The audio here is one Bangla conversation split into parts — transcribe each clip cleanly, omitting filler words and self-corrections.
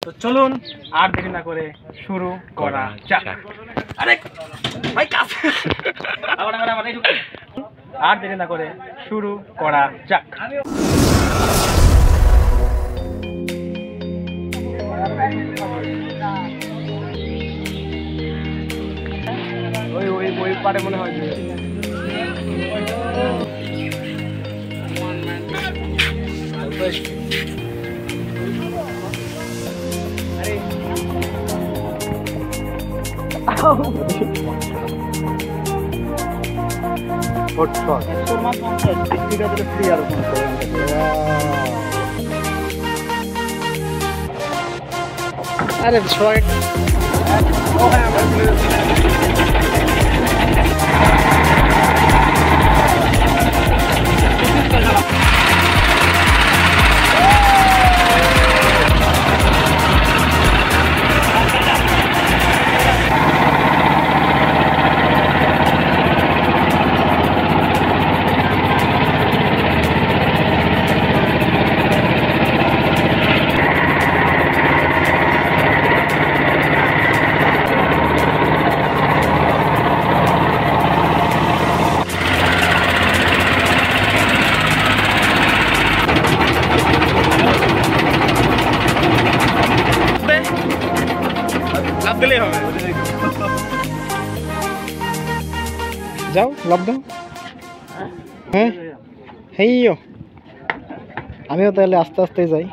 তো চলুন আর দেরি না করে শুরু করা যাক। আরে ভাই কাজ আর দেরি না করে শুরু করা যাক। ওই পারে মনে হয় আরে সবাই যাও লাভ দাও। হ্যাঁ হেইও আমিও তাহলে আস্তে আস্তে যাই।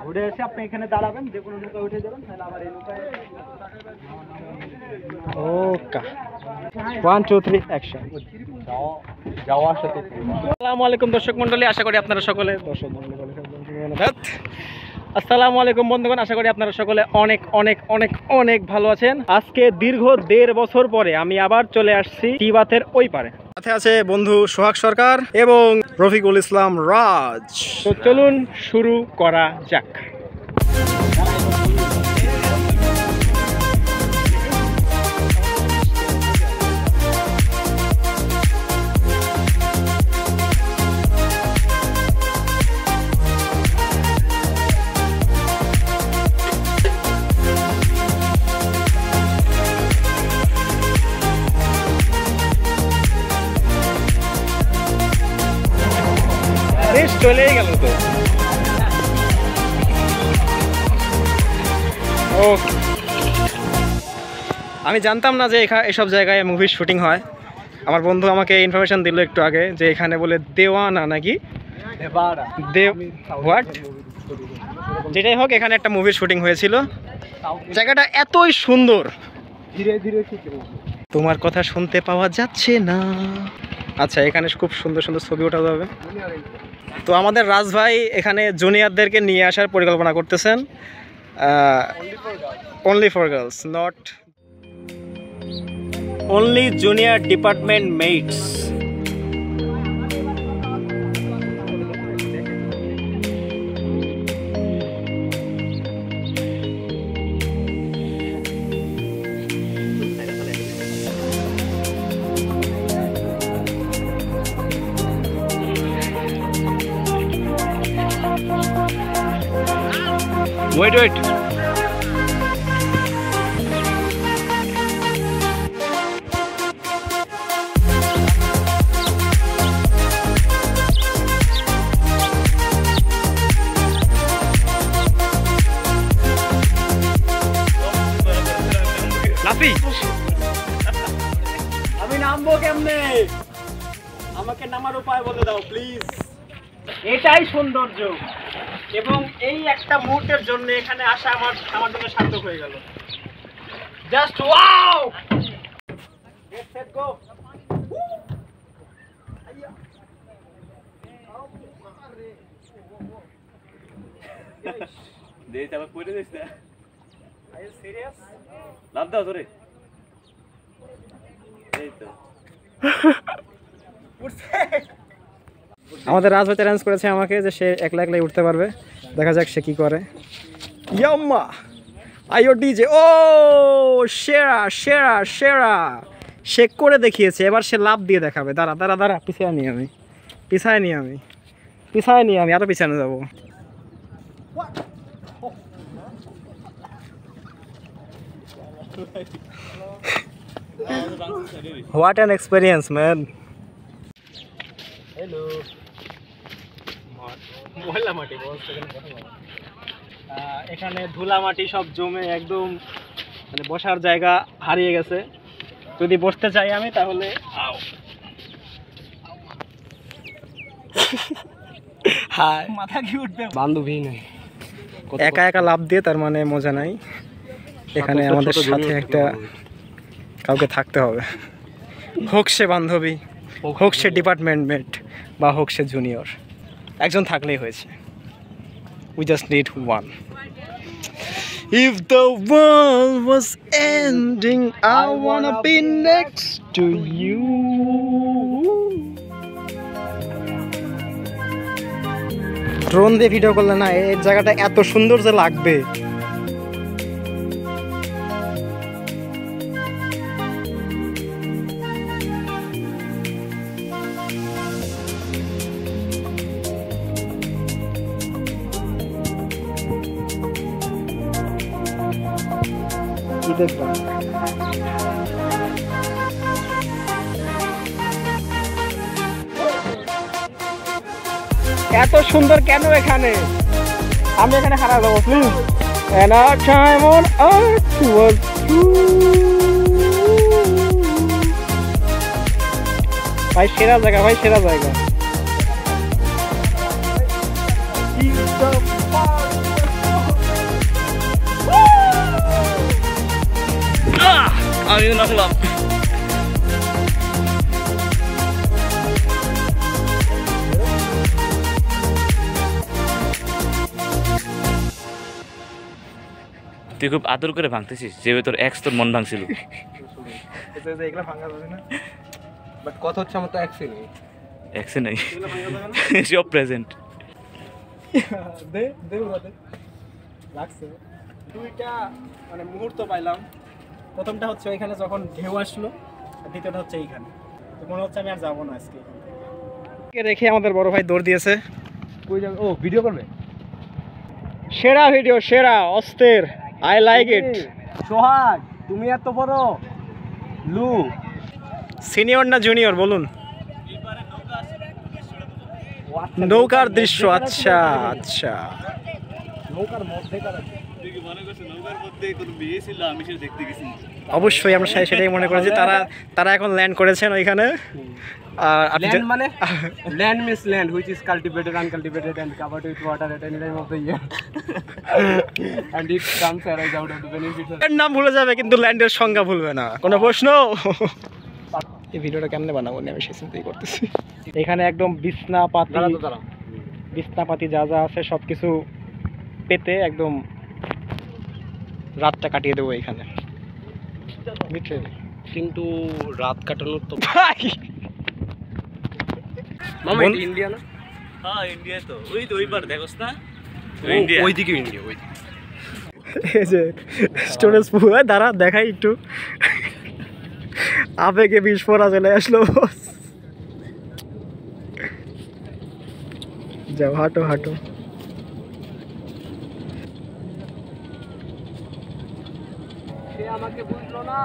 ঘুরে এসে আপনি এখানে দাঁড়াবেন, যে কোনো নৌকা উঠে যাবেন, তাহলে আবার এই নৌকায় ওকে 1 2 3 অ্যাকশন। আসসালামু আলাইকুম দর্শক মণ্ডলী, আশা করি আপনারা সকলে আসসালামু আলাইকুম বন্ধুগণ, আশা করি আপনারা সকলে অনেক অনেক অনেক অনেক ভালো আছেন। আজকে দীর্ঘ 1.5 বছর পরে আমি আবার চলে আসছি টিবাতের ওই পারে। সাথে আছে বন্ধু সোহাগ সরকার এবং রফিকুল ইসলাম রাজ। তো চলুন শুরু করা যাক। চলেই গেল তো। ওকে, আমি জানতাম না যে এসব জায়গায় মুভির শুটিং হয়। আমার বন্ধু আমাকে ইনফরমেশন দিল একটু আগে যে এখানে বলে দেওয়ানা নাকি হোয়াট, যেটাই হোক এখানে একটা মুভির শুটিং হয়েছিল। জায়গাটা এতই সুন্দর, ধীরে ধীরে তোমার কথা শুনতে পাওয়া যাচ্ছে না। আচ্ছা, এখানে খুব সুন্দর সুন্দর ছবি ওঠা যাবে। তো আমাদের রাজ ভাই এখানে জুনিয়রদেরকে নিয়ে আসার পরিকল্পনা করতেছেন। Only for girls, not only junior department mates. Wait. লাফি, আমি নামবো কেমনে? আমাকে নামার উপায় বলে দাও প্লিজ। এটাই সৌন্দর্য, এবং এই একটা মুহূর্তের জন্য এখানে আসা আমার জন্য সার্থক হয়ে গেল। Just wow! Get set go. দে যাবে পড়ে দিস না। Are you serious? লাভ দাও তোরে। এই তো আমাদের রাজ ভাই চ্যালেঞ্জ করেছে আমাকে যে সে একলা একলাই উঠতে পারবে। দেখা যাক সে কি করে। ইয়াম্মা আইও ডিজে, ও সেরা সেরা সেরা, সে করে দেখিয়েছে। এবার সে লাভ দিয়ে দেখাবে। দাঁড়া দাঁড়া দাঁড়া, পিছায় নিয়ে আমি আরো পিছানো যাবো। What an experience, man. Hello. ময়লা মাটি এখানে ধুলা মাটি সব জমে একদম মানে বসার জায়গা হারিয়ে গেছে। যদি বসতে চাই আমি তাহলে হাই মাথা কি উঠবে, বান্ধবী নেই, একা একা লাভ দিয়ে তার মানে মজা নাই। এখানে আমাদের সাথে একটা কাউকে থাকতে হবে, হোক সে বান্ধবী, হোক সে ডিপার্টমেন্ট মেট, বা হোক সে জুনিয়র, একজন থাকলেই হয়েছে। We just need one. If the world was ending, I wanna be next to you. Drone দিয়ে ভিডিও করলে না এই জায়গাটা এত সুন্দর যে লাগবে। এত সুন্দর কেন এখানে, আমি এখানে হারা যাবো। And our time on earth was ভাই সেরা জায়গা, ভাই সেরা জায়গা। আমিও নামলাম। তুই খুব আদর করে ভাঙতেছিস, যেভাবে তোর এক্স তোর মন ভাঙছিল। কথা হচ্ছে আমার তো এক্সে নেই, এক্সে নেই, সব প্রেজেন্ট। দুইটা মানে মুহূর্ত পাইলাম। প্রথমটা হচ্ছে ওইখানে যখন ঢেউ আসলো, আর দ্বিতীয়টা হচ্ছে এইখানে। তো মনে হচ্ছে আমি আর যাবো না আজকে। রেখে আমাদের বড় ভাই দৌড় দিয়েছে। ও ভিডিও করবে, সেরা ভিডিও, সেরা অস্থির, আই লাইক ইট। সোহাগ তুমি এত বড় লু, সিনিয়র না জুনিয়র বলুন? নৌকার দৃশ্য, আচ্ছা আচ্ছা। নৌকার মধ্যে অবশ্যই আমরা সেটাই মনে করেছি। তারা এখন ল্যান্ড করেছেন ওইখানে। আর ল্যান্ড মানে land means land which is cultivated, uncultivated and covered with water at any time of the year and it comes arise out of the benefit. এর নাম ভুলে যাবে কিন্তু ল্যান্ডের সংজ্ঞা ভুলবে না। কোনো প্রশ্ন? এই ভিডিওটা কেমনে বানাবো আমি সেই চিন্তাই করতেছি। এখানে একদম বিছনাপাতি যা যা আছে সবকিছু পেতে একদম রাতটা কাটিয়ে দেবো এখানে। কিন্তু রাত কাটানোর তো ভাই মামা এটা ইন্ডিয়া না? হ্যাঁ ইন্ডিয়া তো, ওই তো ওইবার দেখোস না, ইন্ডিয়া ওইদিকে ইন্ডিয়া। ওই এই যে স্টোরেজ পুরো দাঁড়া দেখাই একটু, আবেগে বিস্ফোরা চলে আসলো। যাও হাঁটো হাঁটো। আমাকে বুঝলো না,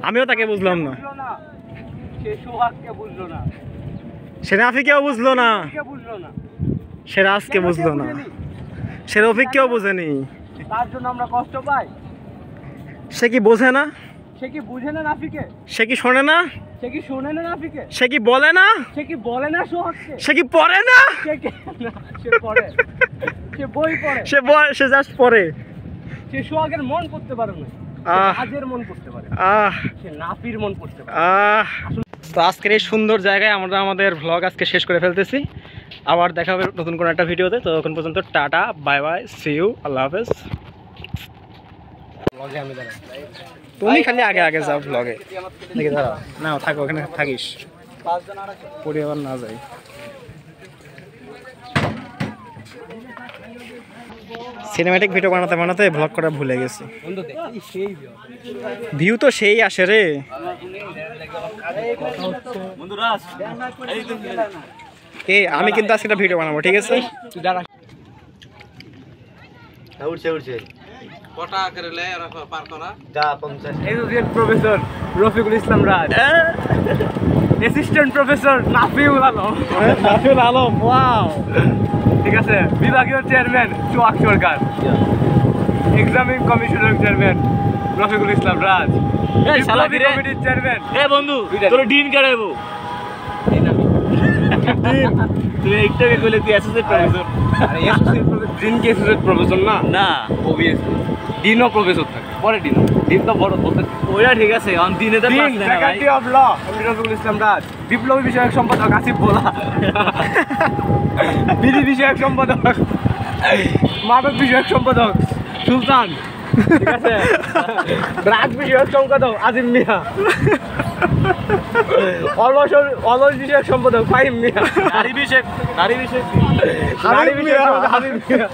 আমিও তাকে বুঝলাম না। সে সোহাগকে বুঝলো না, সে রাফিকেও বুঝলো না, সে রাজকে বুঝলো না, সে রফিককেও বুঝেনি। তার জন্য আমরা কষ্ট পাই। সে কি বোঝে না? সে কি বুঝে না রাফিকে? সে কি শোনে না? সে কি শোনে না রাফিকে? সে কি বলে না? সে কি বলে না সোহাগকে? সে কি পড়ে না? সে পড়ে, সে বই পড়ে, সে জাস্ট পড়ে। সে সোহাগের মন পড়তে পারে না, রাজের মন পড়তে পারে, সে নাফির মন পড়তে পারে। তো আজকের এই সুন্দর জায়গায় আমরা আমাদের ভ্লগ আজকে শেষ করে ফেলতেছি। আবার দেখা হবে নতুন কোনো একটা ভিডিওতে। তো তখন পর্যন্ত tata, bye bye, see you, আল্লাহ হাফেজ। তুমি খালি আগে আগে যাও ভ্লগে, দেখে দাঁড়াও না, থাকো ওখানে থাকিস, পরিবার না যাই। সিনেম্যাটিক ভিডিও বানাতে বানাতে ভ্লগ করা ভুলে গেছি। ভিউ তো সেই আসে রে। আমি কিন্তু আজকে একটা ভিডিও বানাবো, ঠিক আছে? Associate professor Rafiqul Islam Raj, assistant professor Nafiul Alam. Nafiul Alam, wow. ঠিক আছে, বিভাগীয় চেয়ারম্যান সোহাগ সরকার, এক্সামিং কমিশনের চেয়ারম্যান রফিকুল ইসলাম রাজ, বিপ্লবী কমিটির চেয়ারম্যান। বন্ধু তোর ডিন কাটাইবো তুই একটাকে কইলে তুই অ্যাসোসিয়েট প্রফেসর। আরে অ্যাসোসিয়েট প্রফেসর ডিন কি অ্যাসোসিয়েট প্রফেসর না? না অবভিয়াসলি ডিনও প্রফেসর থাকে, পরে ডিন তো বড় বলতে। ওইটা ঠিক আছে, অন দিনে তো dean faculty of law Rafiqul Islam Raj, বিপ্লবী বিষয়ক সম্পাদক আসিফ ভোলা, বিধি বিষয়ক সম্পাদক, মাদক বিষয়ক সম্পাদক সুলতান, ঠিক আছে, রাজ বিষয়ক সম্পাদক আজিম মিয়া, অলস বিষয়ক সম্পাদক ফাহিম মিয়া, নারী বিষয়ক নারী বিষয়ক সম্পাদক হাবিব মিয়া।